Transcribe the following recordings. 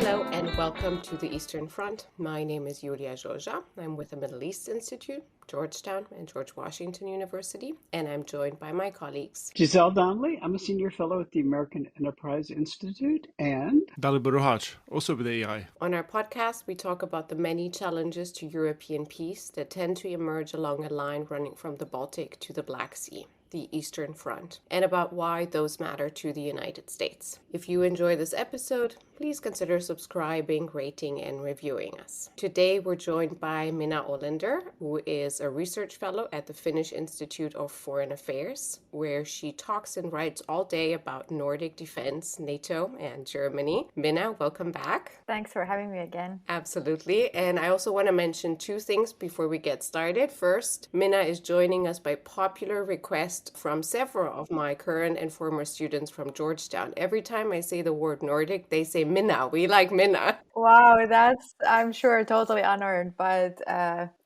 Hello and welcome to the Eastern Front. My name is Julia Joja. I'm with the Middle East Institute, Georgetown, and George Washington University, and I'm joined by my colleagues. Giselle Donnelly, I'm a senior fellow at the American Enterprise Institute, and Dalibor Rohaj, also with AI. On our podcast, we talk about the many challenges to European peace that tend to emerge along a line running from the Baltic to the Black Sea, the Eastern Front, and about why those matter to the United States. If you enjoy this episode, please consider subscribing, rating, and reviewing us. Today, we're joined by Minna Ålander, who is a research fellow at the Finnish Institute of Foreign Affairs, where she talks and writes all day about Nordic defense, NATO, and Germany. Minna, welcome back. Thanks for having me again. Absolutely. And I also want to mention two things before we get started. First, Minna is joining us by popular request from several of my current and former students from Georgetown. Every time I say the word Nordic, they say Minna. We like Minna. Wow, that's, I'm sure, totally honored, but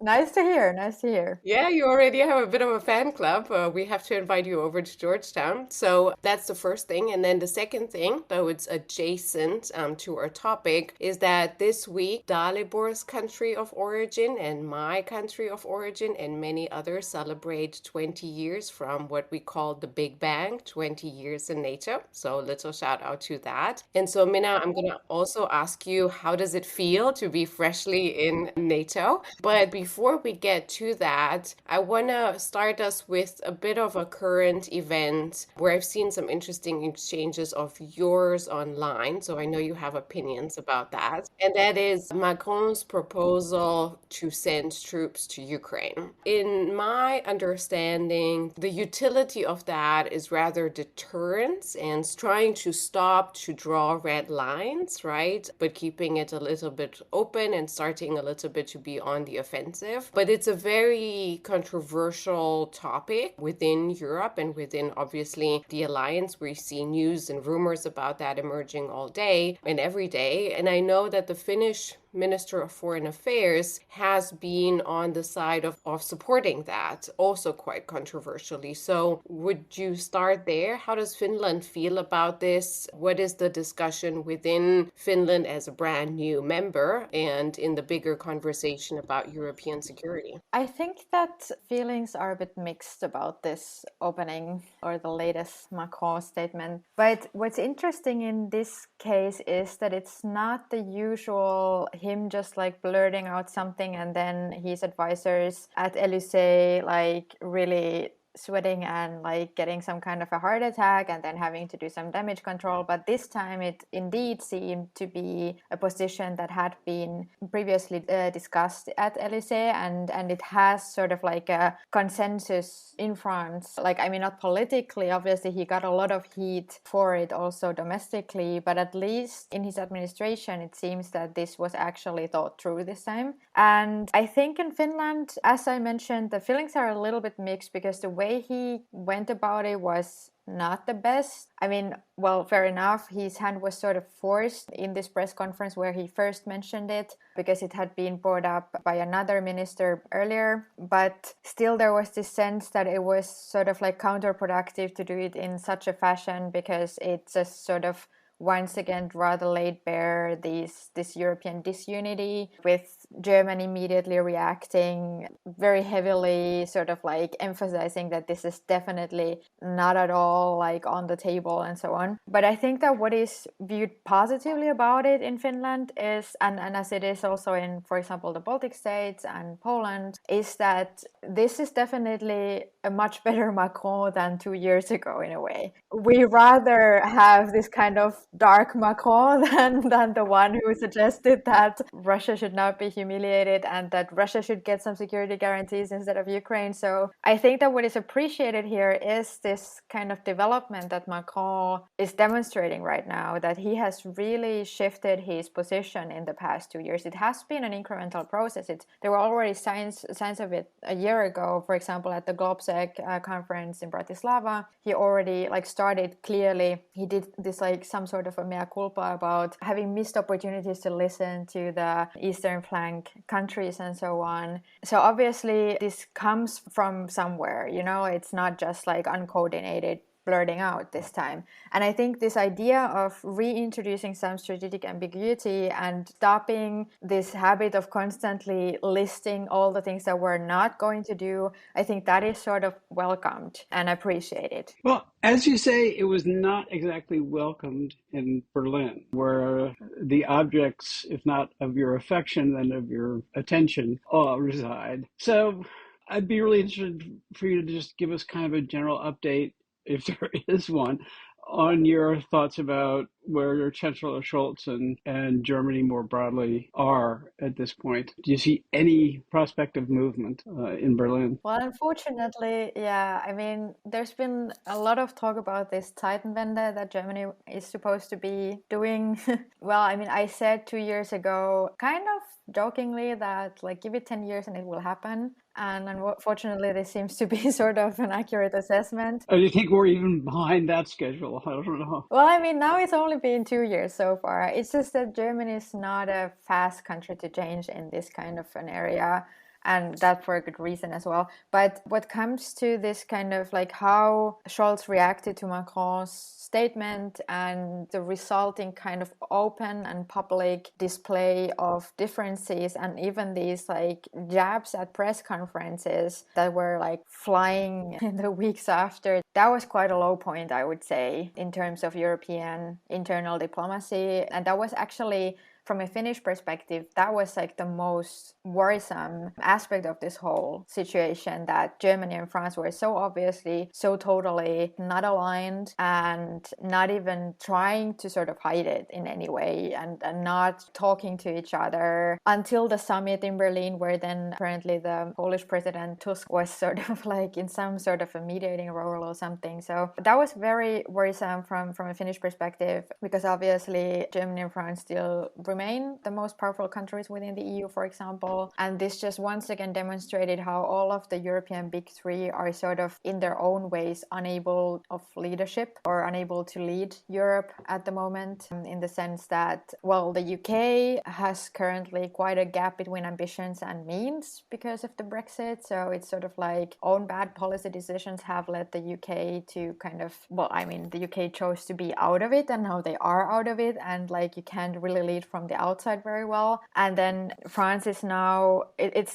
nice to hear. Yeah, you already have a bit of a fan club. We have to invite you over to Georgetown. So that's the first thing. And then the second thing, though it's adjacent to our topic, is that this week, Dalibor's country of origin and my country of origin and many others celebrate 20 years from what we call the Big Bang, 20 years in NATO. So little shout out to that. And so Minna, I'm going to also ask you, how does it feel to be freshly in NATO? But before we get to that, I want to start us with a bit of a current event where I've seen some interesting exchanges of yours online. So I know you have opinions about that. And that is Macron's proposal to send troops to Ukraine. In my understanding, the utility of that is rather deterrence and trying to stop, to draw red lines, right? But keeping it a little bit open and starting a little bit to be on the offensive. But it's a very controversial topic within Europe and within, obviously, the alliance. We see news and rumors about that emerging all day and every day. And I know that the Finnish Minister of Foreign Affairs has been on the side of supporting that, also quite controversially. So would you start there? How does Finland feel about this? What is the discussion within Finland as a brand new member and in the bigger conversation about European security? I think that feelings are a bit mixed about this opening or the latest Macron statement. But what's interesting in this case is that it's not the usual him just like blurting out something and then his advisors at Élysée like really sweating and like getting some kind of a heart attack and then having to do some damage control. But this time it indeed seemed to be a position that had been previously discussed at Élysée and it has sort of like a consensus in France. Like, I mean, not politically, obviously he got a lot of heat for it also domestically, but at least in his administration it seems that this was actually thought through this time. And I think in Finland, as I mentioned, the feelings are a little bit mixed because the way he went about it was not the best. I mean, well, fair enough. His hand was sort of forced in this press conference where he first mentioned it because it had been brought up by another minister earlier. But still there was this sense that it was sort of like counterproductive to do it in such a fashion because it just sort of once again rather laid bare this European disunity, with Germany immediately reacting very heavily, sort of like emphasizing that this is definitely not at all like on the table and so on. But I think that what is viewed positively about it in Finland is, and as it is also in, for example, the Baltic states and Poland, is that this is definitely a much better Macron than 2 years ago in a way. We rather have this kind of dark Macron than the one who suggested that Russia should not be humiliated and that Russia should get some security guarantees instead of Ukraine. So I think that what is appreciated here is this kind of development that Macron is demonstrating right now, that he has really shifted his position in the past 2 years. It has been an incremental process. There were already signs of it a year ago. For example, at the GlobSec conference in Bratislava, he already like started clearly. He did this like some sort of a mea culpa about having missed opportunities to listen to the Eastern flank countries and so on. So obviously this comes from somewhere, you know, it's not just like uncoordinated blurting out this time. And I think this idea of reintroducing some strategic ambiguity and stopping this habit of constantly listing all the things that we're not going to do, I think that is sort of welcomed and appreciated. Well, as you say, it was not exactly welcomed in Berlin, where the objects, if not of your affection, then of your attention, all reside. So I'd be really interested for you to just give us kind of a general update, if there is one, on your thoughts about where Chancellor Scholz and Germany more broadly are at this point. Do you see any prospect of movement in Berlin? Well, unfortunately, yeah. I mean, there's been a lot of talk about this Zeitenwende that Germany is supposed to be doing. Well, I mean, I said 2 years ago, kind of jokingly, that like give it 10 years and it will happen. And unfortunately, this seems to be sort of an accurate assessment. Do you think we're even behind that schedule? I don't know. Well, I mean, now it's only been 2 years so far. It's just that Germany is not a fast country to change in this kind of an area. And that for a good reason as well. But what comes to this kind of like how Scholz reacted to Macron's statement and the resulting kind of open and public display of differences and even these like jabs at press conferences that were like flying in the weeks after, that was quite a low point, I would say, in terms of European internal diplomacy. And that was actually, from a Finnish perspective, that was like the most worrisome aspect of this whole situation, that Germany and France were so obviously, so totally not aligned and not even trying to sort of hide it in any way and not talking to each other until the summit in Berlin, where then apparently the Polish president Tusk was sort of like in some sort of a mediating role or something. So that was very worrisome from a Finnish perspective, because obviously Germany and France still remain the most powerful countries within the EU, for example. And this just once again demonstrated how all of the European big three are sort of in their own ways unable of leadership or unable to lead Europe at the moment, in the sense that, well, the UK has currently quite a gap between ambitions and means because of the Brexit. So it's sort of like own bad policy decisions have led the UK to kind of, well, I mean, the UK chose to be out of it and now they are out of it, and like you can't really lead from the outside very well. And then France is now,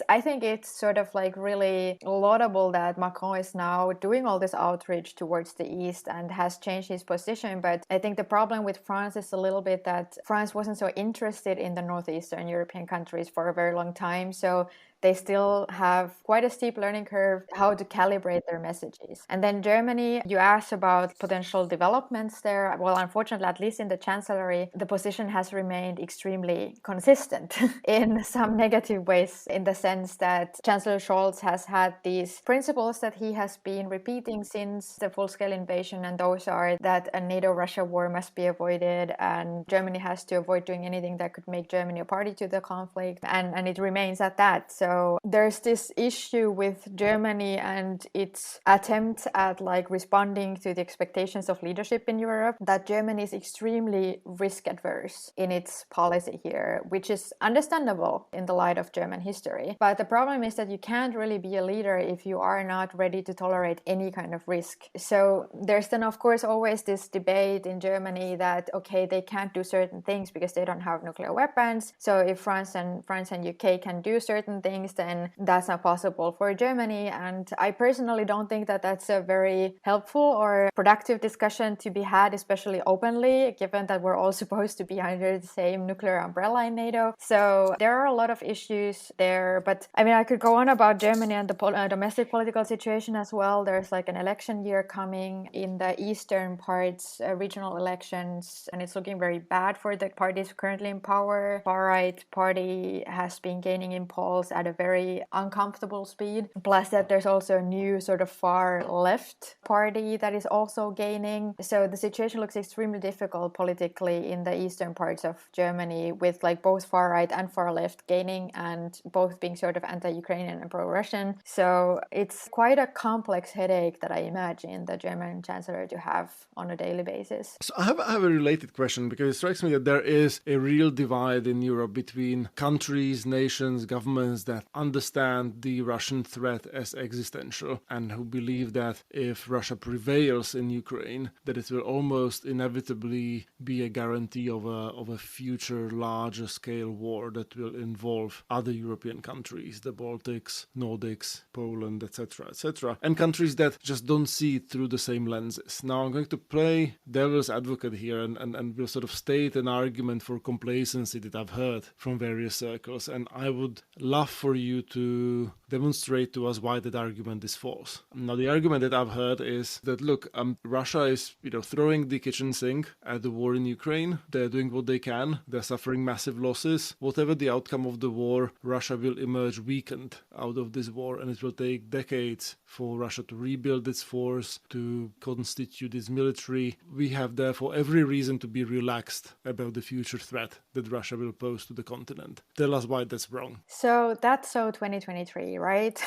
I think it's sort of like really laudable that Macron is now doing all this outreach towards the East and has changed his position. But I think the problem with France is a little bit that France wasn't so interested in the Northeastern European countries for a very long time. So they still have quite a steep learning curve how to calibrate their messages. And then Germany, you asked about potential developments there. Well, unfortunately, at least in the Chancellery, the position has remained extremely consistent in some negative ways, in the sense that Chancellor Scholz has had these principles that he has been repeating since the full-scale invasion, and those are that a NATO-Russia war must be avoided, and Germany has to avoid doing anything that could make Germany a party to the conflict, and it remains at that. So there's this issue with Germany and its attempt at like responding to the expectations of leadership in Europe, that Germany is extremely risk adverse in its policy here, which is understandable in the light of German history. But the problem is that you can't really be a leader if you are not ready to tolerate any kind of risk. So there's then of course always this debate in Germany that, okay, they can't do certain things because they don't have nuclear weapons. So if France and UK can do certain things, then that's not possible for Germany. And I personally don't think that that's a very helpful or productive discussion to be had, especially openly, given that we're all supposed to be under the same nuclear umbrella in NATO. So there are a lot of issues there. But I mean, I could go on about Germany and the domestic political situation as well. There's like an election year coming in the eastern parts, regional elections, and it's looking very bad for the parties currently in power. Far-right party has been gaining in polls at a very uncomfortable speed. Plus that there's also a new sort of far left party that is also gaining. So the situation looks extremely difficult politically in the eastern parts of Germany, with like both far right and far left gaining and both being sort of anti-Ukrainian and pro-Russian. So it's quite a complex headache that I imagine the German chancellor to have on a daily basis. So I have a related question, because it strikes me that there is a real divide in Europe between countries, nations, governments that that understand the Russian threat as existential and who believe that if Russia prevails in Ukraine, that it will almost inevitably be a guarantee of a future larger scale war that will involve other European countries, the Baltics, Nordics, Poland, etc., and countries that just don't see it through the same lenses. Now I'm going to play devil's advocate here and will sort of state an argument for complacency that I've heard from various circles, and I would love for you to demonstrate to us why that argument is false. Now the argument that I've heard is that, look, Russia is throwing the kitchen sink at the war in Ukraine. They're doing what they can. They're suffering massive losses. Whatever the outcome of the war, Russia will emerge weakened out of this war, and it will take decades for Russia to rebuild its force, to constitute its military. We have therefore every reason to be relaxed about the future threat that Russia will pose to the continent. Tell us why that's wrong. So that's so 2023, right?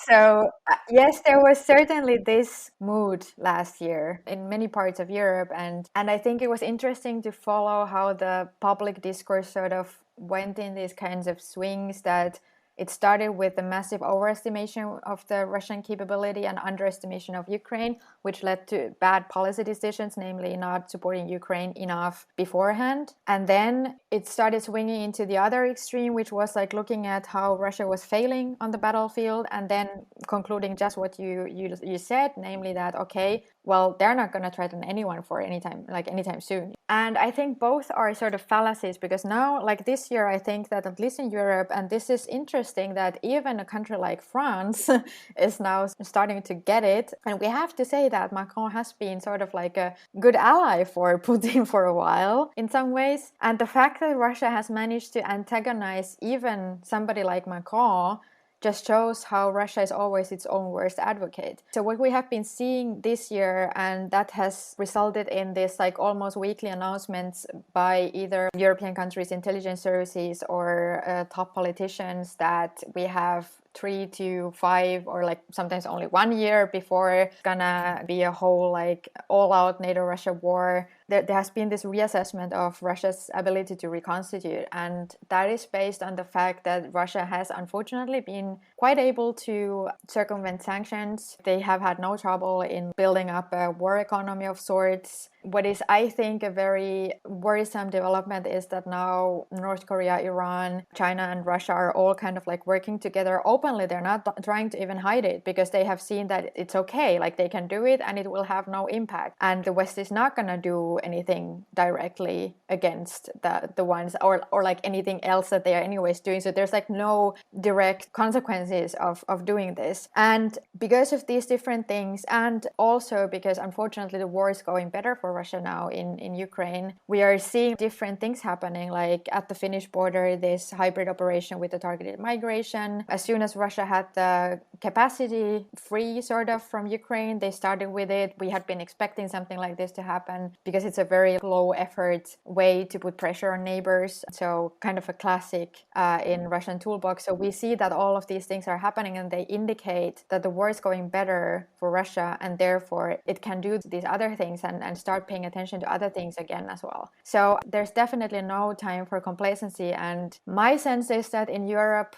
So yes, there was certainly this mood last year in many parts of Europe, and I think it was interesting to follow how the public discourse sort of went in these kinds of swings, that it started with a massive overestimation of the Russian capability and underestimation of Ukraine, which led to bad policy decisions, namely not supporting Ukraine enough beforehand. And then it started swinging into the other extreme, which was like looking at how Russia was failing on the battlefield and then concluding just what you said, namely that, okay, well, they're not going to threaten anyone for anytime soon. And I think both are sort of fallacies, because now, like this year, I think that at least in Europe, and this is interesting, that even a country like France is now starting to get it. And we have to say that Macron has been sort of like a good ally for Putin for a while in some ways. And the fact that Russia has managed to antagonize even somebody like Macron just shows how Russia is always its own worst advocate. So what we have been seeing this year, and that has resulted in this like almost weekly announcements by either European countries' intelligence services or top politicians, that we have 3 to 5 or like sometimes only 1 year before gonna be a whole like all-out NATO-Russia war. There has been this reassessment of Russia's ability to reconstitute, and that is based on the fact that Russia has unfortunately been quite able to circumvent sanctions. They have had no trouble in building up a war economy of sorts. What is, I think, a very worrisome development is that now North Korea, Iran, China, and Russia are all kind of like working together openly. They're not trying to even hide it, because they have seen that it's okay, like they can do it and it will have no impact. And the West is not going to do anything directly against the ones or like anything else that they are anyways doing. So there's like no direct consequences of doing this. And because of these different things, and also because unfortunately the war is going better for Russia now in Ukraine, we are seeing different things happening, like at the Finnish border, this hybrid operation with the targeted migration. As soon as Russia had the capacity free sort of from Ukraine, they started with it. We had been expecting something like this to happen because it's a very low effort way to put pressure on neighbors. So kind of a classic in Russian toolbox. So we see that all of these things are happening, and they indicate that the war is going better for Russia, and therefore it can do these other things and start paying attention to other things again as well. So there's definitely no time for complacency. And my sense is that in Europe,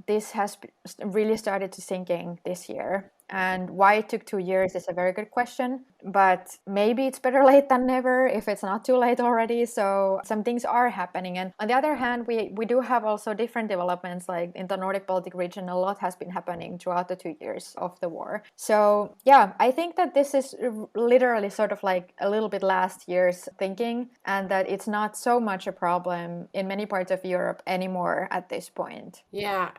this has really started to sink in this year. And why it took 2 years is a very good question, but maybe it's better late than never if it's not too late already. So some things are happening. And on the other hand, we do have also different developments, like in the Nordic Baltic region, a lot has been happening throughout the 2 years of the war. So yeah, I think that this is literally sort of like a little bit last year's thinking, and that it's not so much a problem in many parts of Europe anymore at this point. Yeah,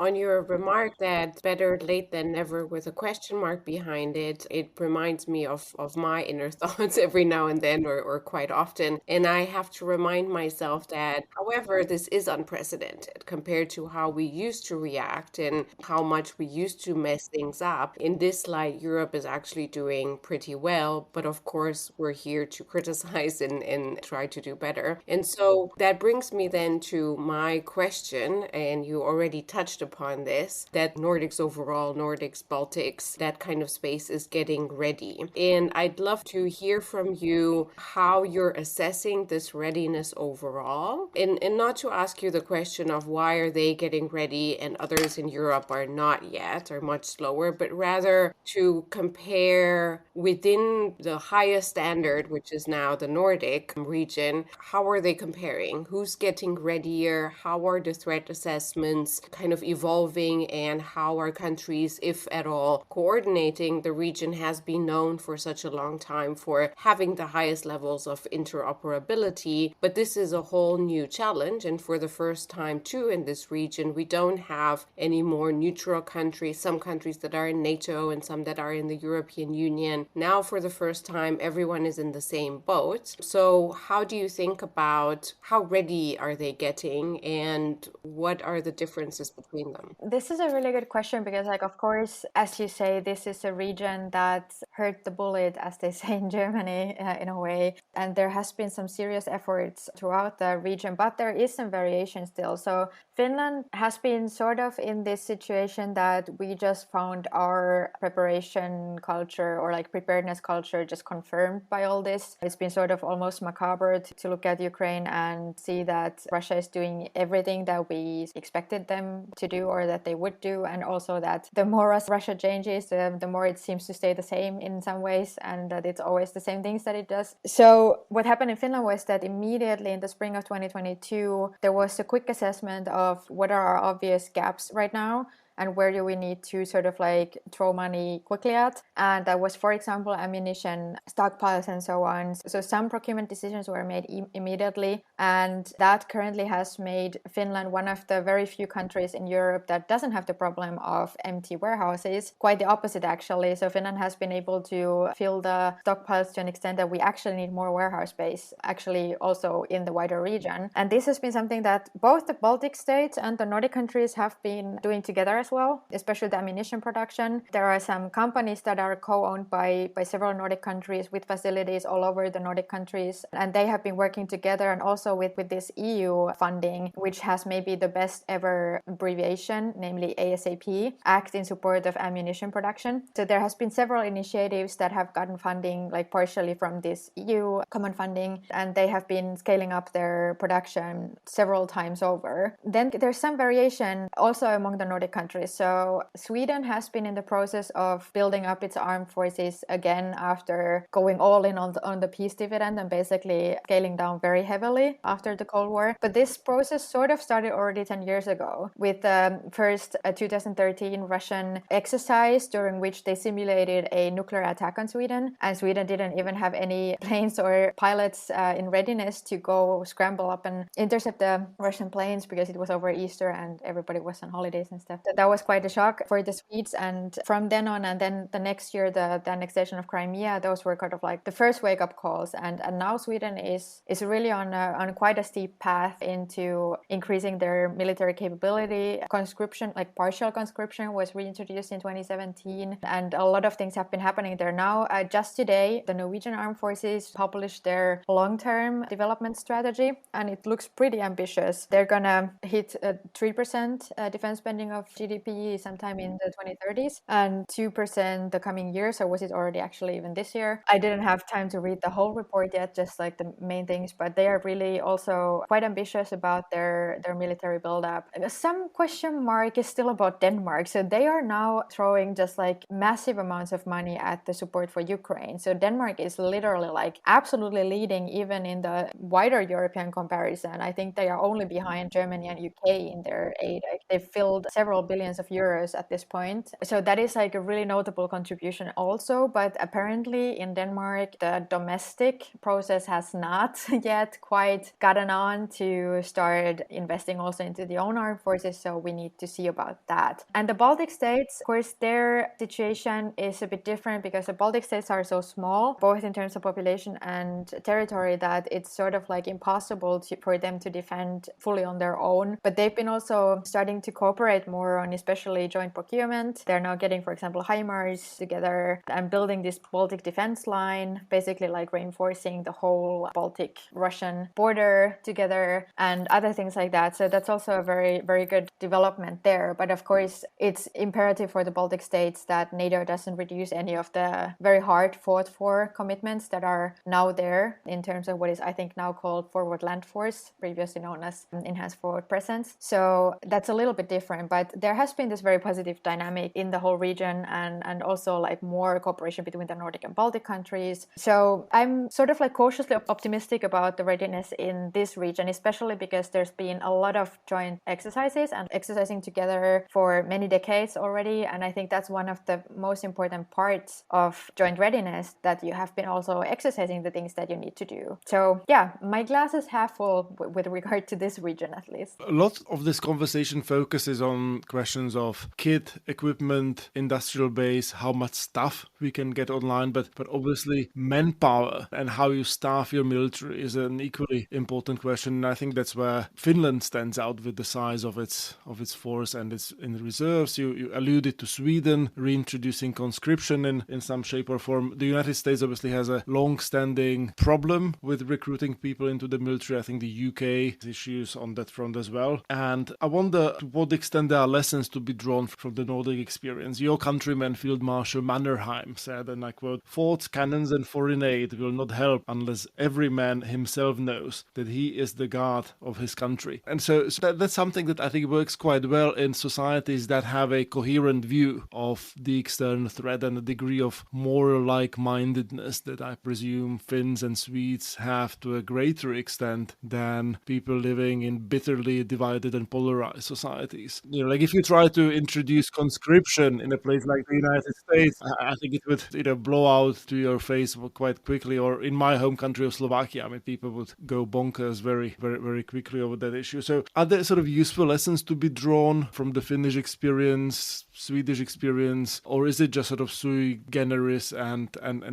on your remark that better late than never with a question mark behind it, it reminds me of my inner thoughts every now and then, or quite often. And I have to remind myself that, however, this is unprecedented compared to how we used to react and how much we used to mess things up. In this light, Europe is actually doing pretty well. But of course, we're here to criticize and try to do better. And so that brings me then to my question, and you already touched upon this, that Nordics overall, Nordics, Baltics, that kind of space is getting ready. And I'd love to hear from you how you're assessing this readiness overall. And not to ask you the question of why are they getting ready and others in Europe are not yet, or much slower, but rather to compare within the highest standard, which is now the Nordic region, how are they comparing? Who's getting readier? How are the threat assessments kind of evolving, and how are countries, if at all, coordinating? The region has been known for such a long time for having the highest levels of interoperability, but this is a whole new challenge. And for the first time too in this region, we don't have any more neutral countries, some countries that are in NATO and some that are in the European Union. Now for the first time, everyone is in the same boat. So how do you think about how ready are they getting, and what are the differences between them? This is a really good question because, like, of course, as you say, this is a region that hurt the bullet, as they say in Germany, in a way. And there has been some serious efforts throughout the region, but there is some variation still. So Finland has been sort of in this situation that we just found our preparation culture, or like preparedness culture, just confirmed by all this. It's been sort of almost macabre to look at Ukraine and see that Russia is doing everything that we expected them to do, or that they would do, and also that the more Russia changes, the more it seems to stay the same in some ways, and that it's always the same things that it does. So what happened in Finland was that immediately in the spring of 2022, there was a quick assessment of what are our obvious gaps right now, and where do we need to sort of like throw money quickly at. And that was, for example, ammunition, stockpiles, and so on. So some procurement decisions were made immediately, and that currently has made Finland one of the very few countries in Europe that doesn't have the problem of empty warehouses. Quite the opposite, actually. So Finland has been able to fill the stockpiles to an extent that we actually need more warehouse space, actually also in the wider region. And this has been something that both the Baltic states and the Nordic countries have been doing together as well, especially the ammunition production. There are some companies that are co-owned by several Nordic countries with facilities all over the Nordic countries, and they have been working together, and also with this EU funding, which has maybe the best ever abbreviation, namely ASAP, Act in Support of Ammunition Production. So there has been several initiatives that have gotten funding, like partially from this EU common funding, and they have been scaling up their production several times over. Then there's some variation also among the Nordic countries. So Sweden has been in the process of building up its armed forces again after going all in on the peace dividend and basically scaling down very heavily after the Cold War. But this process sort of started already 10 years ago with the first 2013 Russian exercise, during which they simulated a nuclear attack on Sweden. And Sweden didn't even have any planes or pilots in readiness to go scramble up and intercept the Russian planes, because it was over Easter and everybody was on holidays and stuff. That was quite a shock for the Swedes. And from then on, and then the next year, the annexation of Crimea, those were kind of like the first wake-up calls. And now Sweden is really on quite a steep path into increasing their military capability. Conscription, like partial conscription, was reintroduced in 2017, and a lot of things have been happening there now. Just today, the Norwegian Armed Forces published their long-term development strategy, and it looks pretty ambitious. They're gonna hit 3% defense spending of GDP sometime in the 2030s, and 2% the coming years, or was it already actually even this year? I didn't have time to read the whole report yet, just like the main things, but they are really also quite ambitious about their military buildup. Some question mark is still about Denmark. So they are now throwing just like massive amounts of money at the support for Ukraine. So Denmark is literally like absolutely leading even in the wider European comparison. I think they are only behind Germany and UK in their aid. Like, they've filled several billions of euros at this point. So that is like a really notable contribution also. But apparently in Denmark, the domestic process has not yet quite gotten on to start investing also into the own armed forces. So we need to see about that. And the Baltic states, of course, their situation is a bit different, because the Baltic states are so small, both in terms of population and territory, that it's sort of like impossible for them to defend fully on their own. But they've been also starting to cooperate more on and especially joint procurement. They're now getting, for example, HIMARS together and building this Baltic defense line, basically like reinforcing the whole Baltic-Russian border together and other things like that. So that's also a very, very good development there. But of course, it's imperative for the Baltic states that NATO doesn't reduce any of the very hard fought for commitments that are now there in terms of what is, I think, now called Forward Land Force, previously known as Enhanced Forward Presence. So that's a little bit different, but there has been this very positive dynamic in the whole region and also like more cooperation between the Nordic and Baltic countries. So I'm sort of like cautiously optimistic about the readiness in this region, especially because there's been a lot of joint exercises and exercising together for many decades already. And I think that's one of the most important parts of joint readiness, that you have been also exercising the things that you need to do. So yeah, my glass is half full with regard to this region at least. A lot of this conversation focuses on questions of kit, equipment, industrial base, how much stuff we can get online, but obviously manpower and how you staff your military is an equally important question. And I think that's where Finland stands out with the size of its force and its in reserves. You alluded to Sweden reintroducing conscription in some shape or form. The United States obviously has a long-standing problem with recruiting people into the military. I think the UK has issues on that front as well. And I wonder to what extent there are lessons to be drawn from the Nordic experience. Your countryman, Field Marshal Mannerheim, said, and I quote, "Forts, cannons and foreign aid will not help unless every man himself knows that he is the guard of his country." And so that's something that I think works quite well in societies that have a coherent view of the external threat and a degree of moral like-mindedness that I presume Finns and Swedes have to a greater extent than people living in bitterly divided and polarized societies. You know, like if you try to introduce conscription in a place like the United States, I think it would, blow out to your face quite quickly. Or in my home country of Slovakia, I mean, people would go bonkers very, very, very quickly over that issue. So are there sort of useful lessons to be drawn from the Finnish experience, Swedish experience, or is it just sort of sui generis and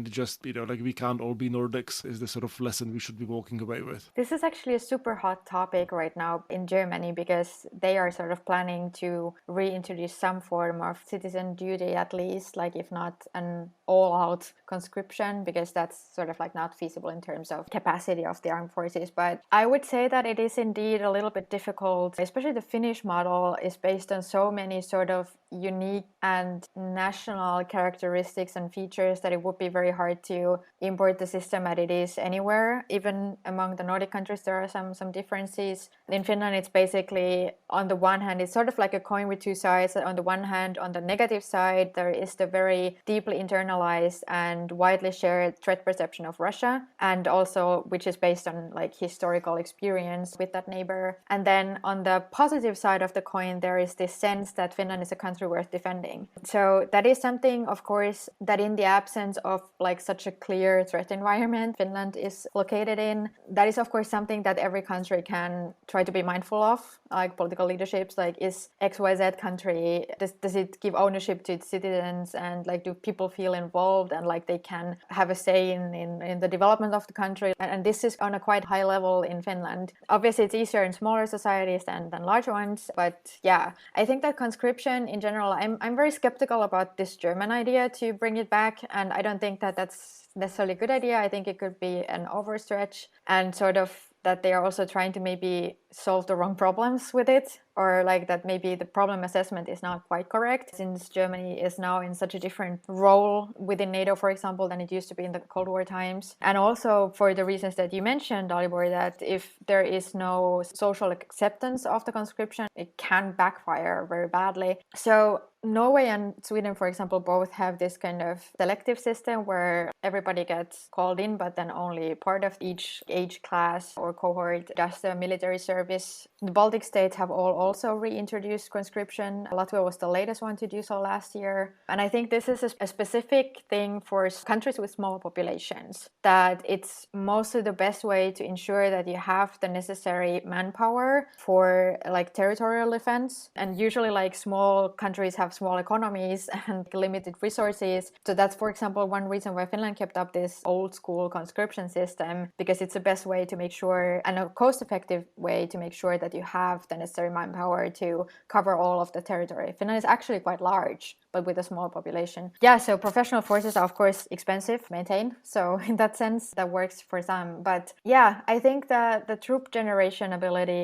just, like we can't all be Nordics is the sort of lesson we should be walking away with? This is actually a super hot topic right now in Germany because they are sort of planning to reintroduce some form of citizen duty, at least, like if not an all-out conscription, because that's sort of like not feasible in terms of capacity of the armed forces. But I would say that it is indeed a little bit difficult, especially the Finnish model is based on so many sort of unique and national characteristics and features that it would be very hard to import the system as it is anywhere. Even among the Nordic countries, there are some differences. In Finland, it's basically, on the one hand, it's sort of like a coin with two sides. On the one hand, on the negative side, there is the very deeply internalized and widely shared threat perception of Russia, and also which is based on like historical experience with that neighbor. And then on the positive side of the coin, there is this sense that Finland is a country worth defending. So that is something, of course, that in the absence of like such a clear threat environment Finland is located in, that is of course something that every country can try to be mindful of, like political leaderships, like is XYZ country, does it give ownership to its citizens, and like do people feel involved and like they can have a say in the development of the country. And this is on a quite high level in Finland. Obviously it's easier in smaller societies than larger ones, but yeah, I think that conscription in general, I'm very skeptical about this German idea to bring it back, and I don't think that that's necessarily a good idea. I think it could be an overstretch, and sort of that they are also trying to maybe solve the wrong problems with it, or like that maybe the problem assessment is not quite correct, since Germany is now in such a different role within NATO, for example, than it used to be in the Cold War times. And also for the reasons that you mentioned, Dalibor, that if there is no social acceptance of the conscription, it can backfire very badly. So Norway and Sweden, for example, both have this kind of selective system where everybody gets called in, but then only part of each age class or cohort does the military service. The Baltic states have all also reintroduced conscription. Latvia was the latest one to do so last year. And I think this is a specific thing for countries with small populations, that it's mostly the best way to ensure that you have the necessary manpower for like territorial defense. And usually like small countries have have small economies and limited resources. So that's, for example, one reason why Finland kept up this old school conscription system, because it's the best way to make sure, and a cost-effective way to make sure that you have the necessary manpower to cover all of the territory. Finland is actually quite large, but with a small population. Yeah, so professional forces are of course expensive to maintain. So in that sense, that works for some. But yeah, I think that the troop generation ability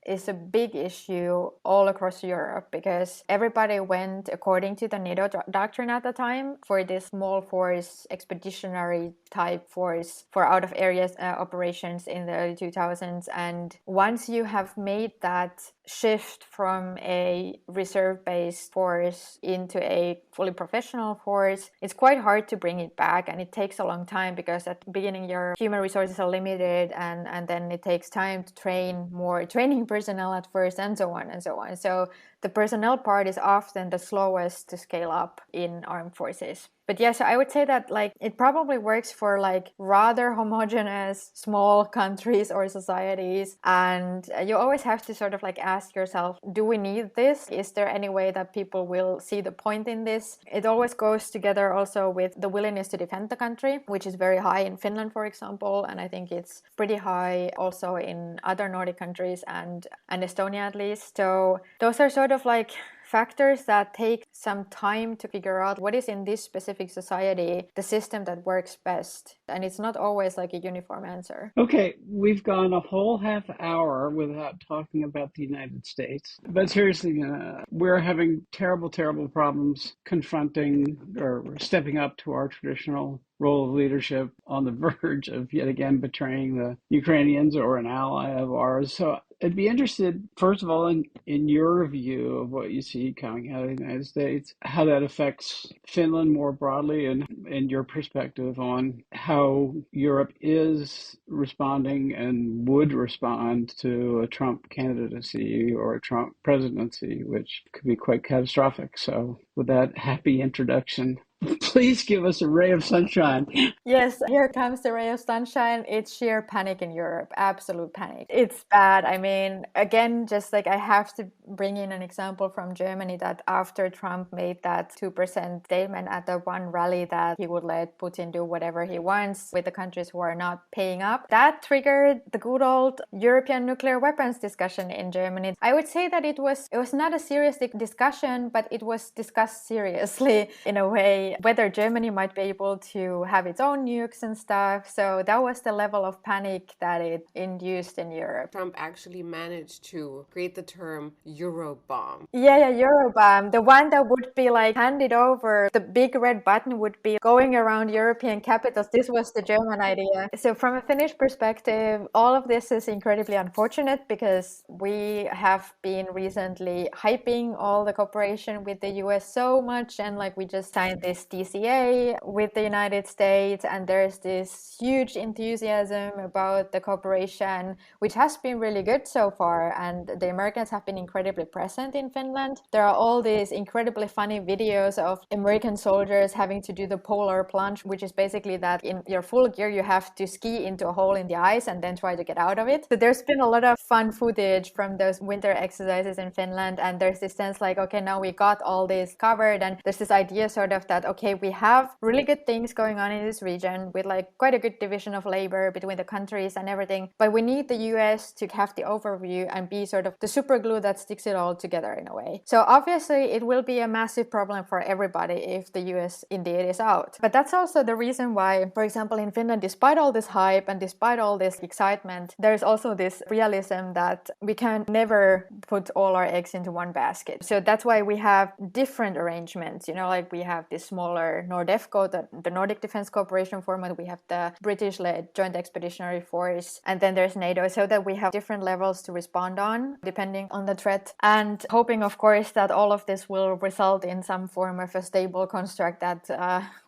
is a big issue all across Europe, because everybody went according to the NATO doctrine at the time for this small force, expeditionary type force for out of areas operations in the early 2000s. And once you have made that shift from a reserve-based force into a fully professional force, it's quite hard to bring it back, and it takes a long time, because at the beginning your human resources are limited, and then it takes time to train more training personnel at first, and so on and so on. So the personnel part is often the slowest to scale up in armed forces. But yeah, so I would say that like it probably works for like rather homogeneous small countries or societies, and you always have to sort of like ask yourself, do we need this? Is there any way that people will see the point in this? It always goes together also with the willingness to defend the country, which is very high in Finland, for example, and I think it's pretty high also in other Nordic countries and Estonia at least. So those are sort of like factors that take some time to figure out what is in this specific society the system that works best. And it's not always like a uniform answer. Okay, we've gone a whole half hour without talking about the United States. But seriously, we're having terrible, terrible problems confronting or stepping up to our traditional role of leadership, on the verge of yet again betraying the Ukrainians or an ally of ours. So I'd be interested, first of all, in your view of what you see coming out of the United States, how that affects Finland more broadly, and your perspective on how Europe is responding and would respond to a Trump candidacy or a Trump presidency, which could be quite catastrophic. So with that happy introduction, please give us a ray of sunshine. Yes, here comes the ray of sunshine. It's sheer panic in Europe, absolute panic. It's bad. I mean, again, just like I have to bring in an example from Germany, that after Trump made that 2% statement at the one rally that he would let Putin do whatever he wants with the countries who are not paying up, that triggered the good old European nuclear weapons discussion in Germany. I would say that it was not a serious discussion, but it was discussed seriously in a way, whether Germany might be able to have its own nukes and stuff. So that was the level of panic that it induced in Europe. Trump actually managed to create the term Eurobomb. Yeah, Eurobomb. The one that would be like handed over, the big red button would be going around European capitals. This was the German idea. So from a Finnish perspective, all of this is incredibly unfortunate, because we have been recently hyping all the cooperation with the US so much, and like we just signed this DCA with the United States, and there's this huge enthusiasm about the cooperation, which has been really good so far, and the Americans have been incredibly present in Finland. There are all these incredibly funny videos of American soldiers having to do the polar plunge, which is basically that in your full gear you have to ski into a hole in the ice and then try to get out of it. So there's been a lot of fun footage from those winter exercises in Finland, and there's this sense like, okay, now we got all this covered, and there's this idea sort of that, okay, we have really good things going on in this region with like quite a good division of labor between the countries and everything, but we need the US to have the overview and be sort of the super glue that sticks it all together in a way. So obviously it will be a massive problem for everybody if the US indeed is out. But that's also the reason why, for example, in Finland, despite all this hype and despite all this excitement, there's also this realism that we can never put all our eggs into one basket. So that's why we have different arrangements, you know, like we have this smaller NORDEFCO, the Nordic Defense Cooperation format, we have the British-led Joint Expeditionary Force, and then there's NATO, so that we have different levels to respond on depending on the threat, and hoping of course that all of this will result in some form of a stable construct that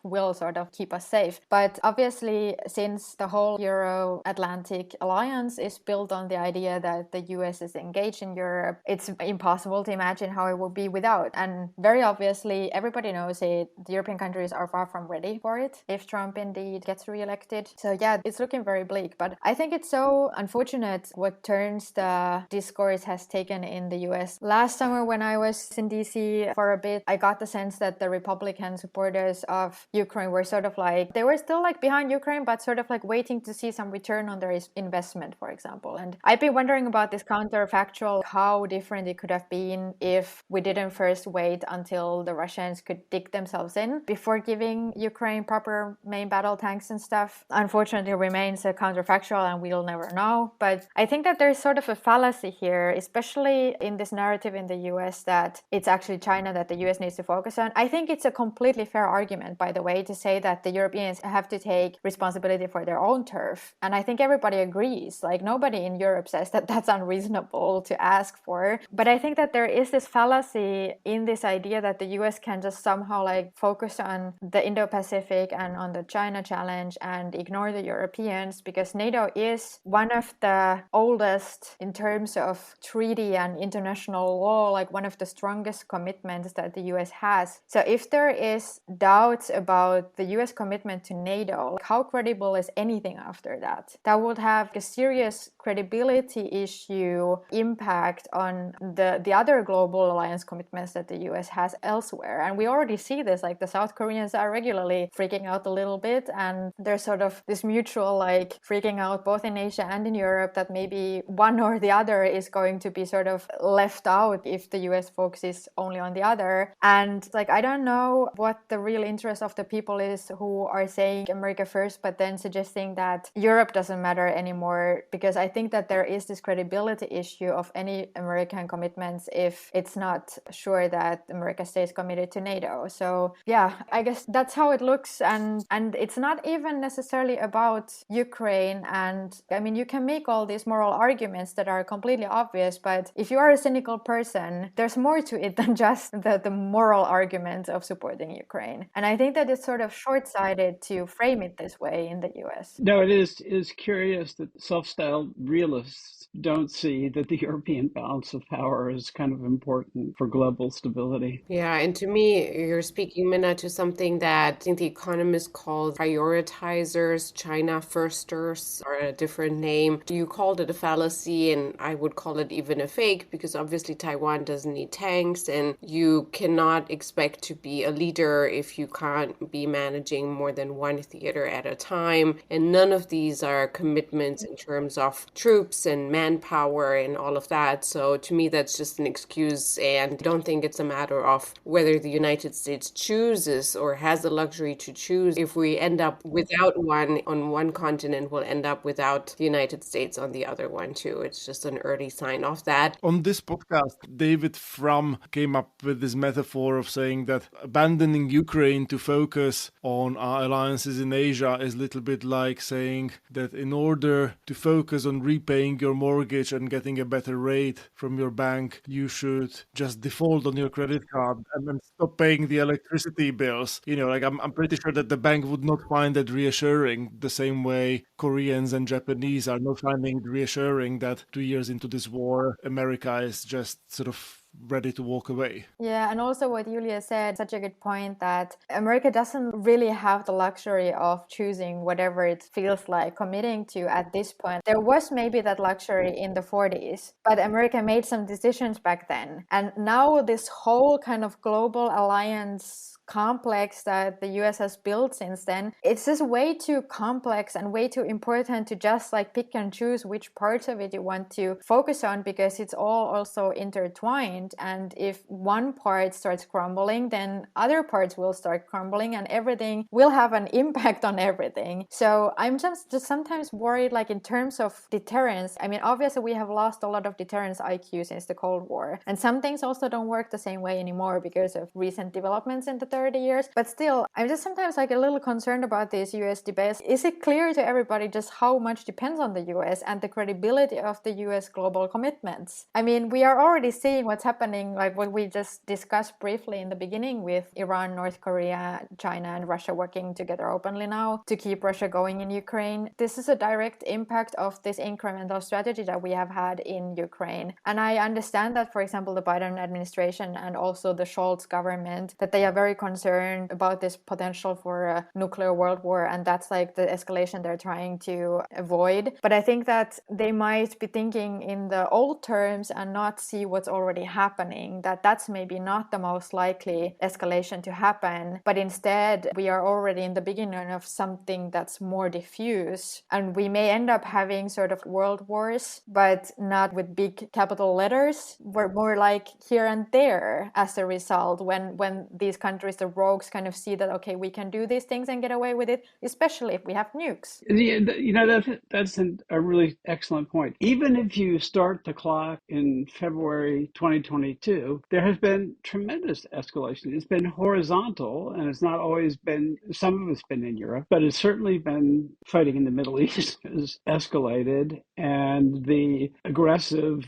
will sort of keep us safe. But obviously, since the whole Euro-Atlantic alliance is built on the idea that the US is engaged in Europe, it's impossible to imagine how it will be without. And very obviously, everybody knows it, the European countries are far from ready for it if Trump indeed gets reelected. So yeah, it's looking very bleak. But I think it's so unfortunate what turns the discourse has taken in the US. Last summer when I was in DC for a bit, I got the sense that the Republican supporters of Ukraine were sort of like, they were still like behind Ukraine, but sort of like waiting to see some return on their investment, for example. And I've been wondering about this counterfactual, how different it could have been if we didn't first wait until the Russians could dig themselves in before giving Ukraine proper main battle tanks and stuff. Unfortunately, it remains a counterfactual and we'll never know. But I think that there's sort of a fallacy here, especially in this narrative in the US that it's actually China that the US needs to focus on. I think it's a completely fair argument, by the way, to say that the Europeans have to take responsibility for their own turf. And I think everybody agrees. Like, nobody in Europe says that that's unreasonable to ask for. But I think that there is this fallacy in this idea that the US can just somehow like focus on the Indo-Pacific and on the China challenge and ignore the Europeans, because NATO is one of the oldest in terms of treaty and international law, like one of the strongest commitments that the US has. So if there is doubts about the US commitment to NATO, how credible is anything after that? That would have a serious credibility issue impact on the other global alliance commitments that the US has elsewhere. And we already see this, like the South Koreans are regularly freaking out a little bit, and there's sort of this mutual like freaking out both in Asia and in Europe that maybe one or the other is going to be sort of left out if the US focuses only on the other. And like, I don't know what the real interest of the people is who are saying America first, but then suggesting that Europe doesn't matter anymore, because I think that there is this credibility issue of any American commitments if it's not sure that America stays committed to NATO. So yeah, I guess that's how it looks. And it's not even necessarily about Ukraine. And I mean, you can make all these moral arguments that are completely obvious, but if you are a cynical person, there's more to it than just the moral argument of supporting Ukraine. And I think that it's sort of short-sighted to frame it this way in the US. No, it is curious that self-styled realists don't see that the European balance of power is kind of important for global stability. Yeah, and to me, you're speaking, Minna, to something that I think the economists call prioritizers, China firsters, or a different name. You called it a fallacy, and I would call it even a fake, because obviously Taiwan doesn't need tanks, and you cannot expect to be a leader if you can't be managing more than one theater at a time. And none of these are commitments in terms of troops and manpower and all of that. So to me, that's just an excuse, and I don't think it's a matter of whether the United States chooses or has the luxury to choose. If we end up without one on one continent, we'll end up without the United States on the other one too. It's just an early sign of that. On this podcast, David Frum came up with this metaphor of saying that abandoning Ukraine to focus on our alliances in Asia is a little bit like saying that in order to focus on repaying your mortgage and getting a better rate from your bank, you should just default on your credit card and then stop paying the electricity bills. You know, like I'm pretty sure that the bank would not find that reassuring, the same way Koreans and Japanese are not finding it reassuring that 2 years into this war, America is just sort of ready to walk away. Yeah, and also what Julia said, such a good point, that America doesn't really have the luxury of choosing whatever it feels like committing to at this point. There was maybe that luxury in the 40s, but America made some decisions back then. And now this whole kind of global alliance complex that the US has built since then, it's just way too complex and way too important to just like pick and choose which parts of it you want to focus on, because it's all also intertwined. And if one part starts crumbling, then other parts will start crumbling and everything will have an impact on everything. So I'm just sometimes worried, like in terms of deterrence. I mean, obviously we have lost a lot of deterrence IQ since the Cold War, and some things also don't work the same way anymore because of recent developments in the 30 years. But still, I'm just sometimes like a little concerned about these US debates. Is it clear to everybody just how much depends on the US and the credibility of the US global commitments? I mean, we are already seeing what's happening happening, like what we just discussed briefly in the beginning with Iran, North Korea, China, and Russia working together openly now to keep Russia going in Ukraine. This is a direct impact of this incremental strategy that we have had in Ukraine. And I understand that, for example, the Biden administration and also the Scholz government, that they are very concerned about this potential for a nuclear world war. And that's like the escalation they're trying to avoid. But I think that they might be thinking in the old terms and not see what's already happening, that that's maybe not the most likely escalation to happen. But instead, we are already in the beginning of something that's more diffuse. And we may end up having sort of world wars, but not with big capital letters. We're more like here and there as a result when these countries, the rogues, kind of see that, okay, we can do these things and get away with it, especially if we have nukes. You know, that's a really excellent point. Even if you start the clock in February 2022, there has been tremendous escalation. It's been horizontal, and it's not always been, some of it's been in Europe, but it's certainly been fighting in the Middle East has escalated, and the aggressive,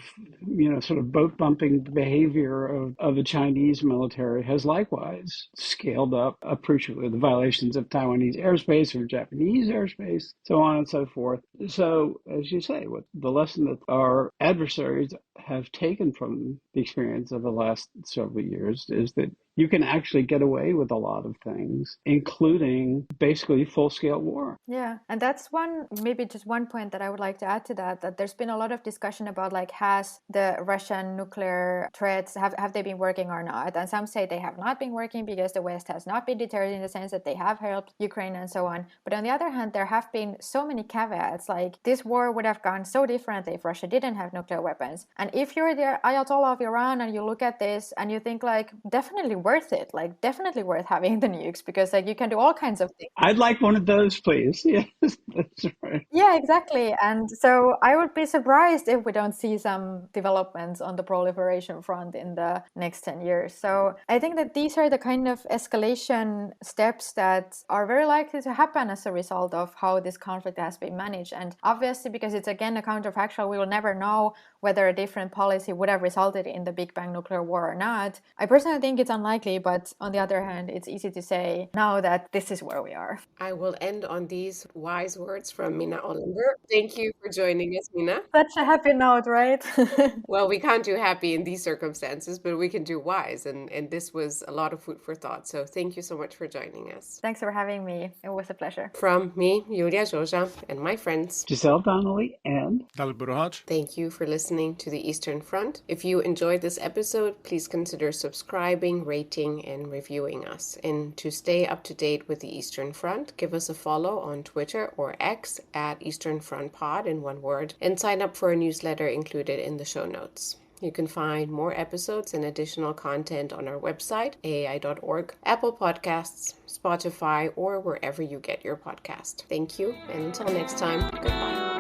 you know, sort of boat bumping behavior of the Chinese military has likewise scaled up appreciably. The violations of Taiwanese airspace or Japanese airspace, so on and so forth. So, as you say, what the lesson that our adversaries have taken from the experience of the last several years is that you can actually get away with a lot of things, including basically full-scale war. Yeah, and that's maybe just one point that I would like to add to that there's been a lot of discussion about, like, has the Russian nuclear threats, have they been working or not? And some say they have not been working because the West has not been deterred in the sense that they have helped Ukraine and so on. But on the other hand, there have been so many caveats, like this war would have gone so differently if Russia didn't have nuclear weapons. And if you're the Ayatollah of Iran and you look at this and you think, like, definitely worth it, like definitely worth having the nukes, because like you can do all kinds of things. I'd like one of those, please. Yes, that's right. Yeah, exactly. And so I would be surprised if we don't see some developments on the proliferation front in the next 10 years. So I think that these are the kind of escalation steps that are very likely to happen as a result of how this conflict has been managed. And obviously, because it's again a counterfactual, we will never know whether a different policy would have resulted in the Big Bang nuclear war or not. I personally think it's unlikely, but on the other hand, it's easy to say now that this is where we are. I will end on these wise words from Minna Ålander. Thank you for joining us, Minna. Such a happy note, right? Well, we can't do happy in these circumstances, but we can do wise. And this was a lot of food for thought. So thank you so much for joining us. Thanks for having me. It was a pleasure. From me, Julia Joja, and my friends, Giselle Donnelly and Dalit Buruhaj. thank you for listening to the Eastern Front. If you enjoyed this episode, please consider subscribing, rating, and reviewing us. And to stay up to date with the Eastern Front, give us a follow on Twitter or X at Eastern Front Pod in one word, and sign up for a newsletter included in the show notes. You can find more episodes and additional content on our website, aai.org, Apple Podcasts, Spotify, or wherever you get your podcast. Thank you, and until next time, goodbye.